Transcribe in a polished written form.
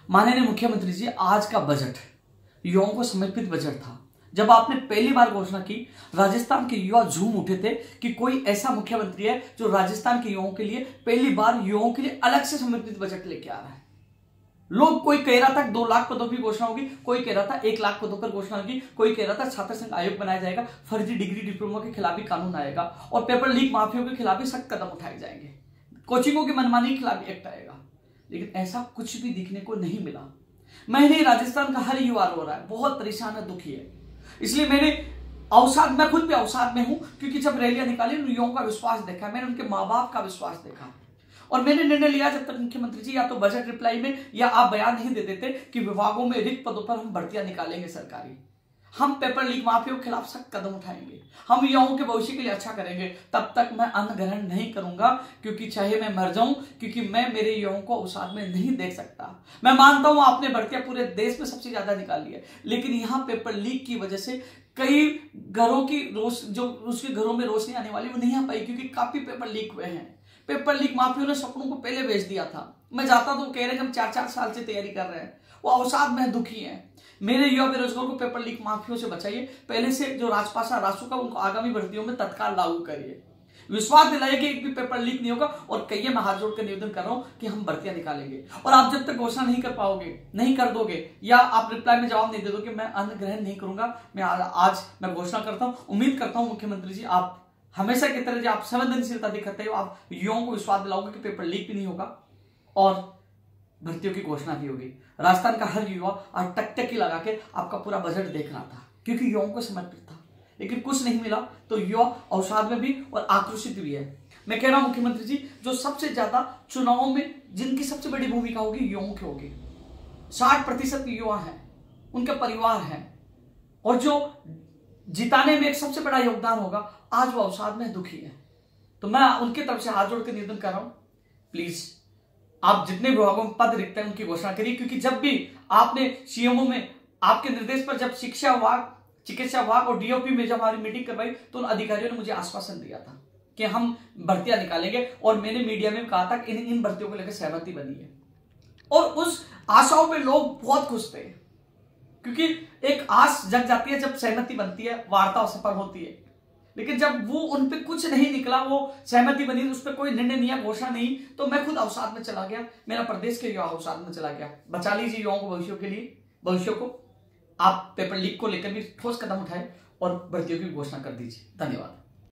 माननीय मुख्यमंत्री जी, आज का बजट युवाओं को समर्पित बजट था। जब आपने पहली बार घोषणा की, राजस्थान के युवा झूम उठे थे कि कोई ऐसा मुख्यमंत्री है जो राजस्थान के युवाओं के लिए पहली बार युवाओं के लिए अलग से समर्पित बजट लेके आ रहा है। लोग, कोई कह रहा था 2 लाख पदों की घोषणा होगी, कोई कह रहा था 1 लाख पदों पर घोषणा होगी, कोई कह रहा था छात्र संघ आयोग बनाया जाएगा, फर्जी डिग्री डिप्लोमा के खिलाफ भी कानून आएगा और पेपर लीक माफियों के खिलाफ भी सख्त कदम उठाए जाएंगे, कोचिंगों की मनमानी के खिलाफ एक्ट आएगा। लेकिन ऐसा कुछ भी दिखने को नहीं मिला। मैंने राजस्थान का हर युवा रो रहा है, बहुत परेशान है, दुखी है। इसलिए मैंने मैं खुद भी अवसाद में हूं, क्योंकि जब रैलियां निकाली उन युवाओं का विश्वास देखा, मैंने उनके माँ बाप का विश्वास देखा और मैंने निर्णय लिया, जब तक मुख्यमंत्री जी या तो बजट रिप्लाई में या आप बयान नहीं दे देते कि विभागों में रिक्त पदों पर हम भर्तियां निकालेंगे सरकारी, हम पेपर लीक माफियों के खिलाफ सख्त कदम उठाएंगे, हम युवाओं के भविष्य के लिए अच्छा करेंगे, तब तक मैं अन्न ग्रहण नहीं करूंगा, क्योंकि चाहे मैं मर जाऊं, क्योंकि मैं मेरे युवाओं को अवसाद में नहीं देख सकता। मैं मानता हूं आपने भर्तियां पूरे देश में सबसे ज्यादा निकाली है, लेकिन यहां पेपर लीक की वजह से कई घरों की जो उसके घरों में रोशनी आने वाली वो नहीं आ पाई, क्योंकि काफी पेपर लीक हुए हैं। पेपर लीक माफियों ने सपनों को पहले बेच दिया था। मैं जाता तो कह रहे हैं हम 4-4 साल से तैयारी कर रहे हैं, वो अवसाद में दुखी हैं। मेरे युवा बेरोजगार को पेपर लीक माफियों से बचाइए, पहले से जो राजपासा रासू का उनको आगामी भर्तियों में तत्काल लागू करिए, विश्वास दिलाइए कि एक भी पेपर लीक नहीं होगा। और कहिए, मैं हाथ जोड़कर निवेदन कर रहा हूं कि हम भर्तियां निकालेंगे। और आप जब तक घोषणा नहीं कर पाओगे, नहीं कर दोगे, या आप रिप्लाई में जवाब नहीं दे दोगे, मैं अन्न ग्रहण नहीं करूंगा। मैं घोषणा करता हूं, उम्मीद करता हूं मुख्यमंत्री जी आप हमेशा की तरह जो आप संवेदनशीलता दिखाते हो, आप युवाओं को विश्वास दिलाओगे कि पेपर लीक भी नहीं होगा और भर्तियों की घोषणा भी होगी। राजस्थान का हर युवा आज टकटकी लगा के आपका पूरा बजट देख रहा था, क्योंकि युवाओं को समर्पित था, लेकिन कुछ नहीं मिला तो युवा अवसाद में भी और आक्रोशित भी है। मैं कह रहा हूं मुख्यमंत्री जी, जो सबसे ज्यादा चुनावों में जिनकी सबसे बड़ी भूमिका होगी युवाओं की होगी, 60% युवा हैं, उनके परिवार हैं, और जो जिताने में एक सबसे बड़ा योगदान होगा, आज वो अवसाद में दुखी है। तो मैं उनकी तरफ से हाथ जोड़कर निवेदन कर रहा हूं, प्लीज आप जितने विभागों में पद रिक्त हैं उनकी घोषणा करिए, क्योंकि जब भी आपने सीएमओ में आपके निर्देश पर जब शिक्षा विभाग, चिकित्सा विभाग और डीओपी में जब हमारी मीटिंग करवाई, तो उन अधिकारियों ने मुझे आश्वासन दिया था कि हम भर्तियां निकालेंगे, और मैंने मीडिया में कहा था कि इन भर्तियों को लेकर सहमति बनी है। और उस आशाओं में लोग बहुत खुश थे, क्योंकि एक आस जग जाती है जब सहमति बनती है, वार्ता सफल होती है। लेकिन जब वो उन पे कुछ नहीं निकला, वो सहमति बनी, उस पर कोई निर्णय नहीं, घोषणा नहीं, तो मैं खुद अवसाद में चला गया, मेरा प्रदेश के युवा अवसाद में चला गया। बचा लीजिए युवाओं को भविष्य को। आप पेपर लीक को लेकर भी ठोस कदम उठाए और भर्तियों की घोषणा कर दीजिए। धन्यवाद।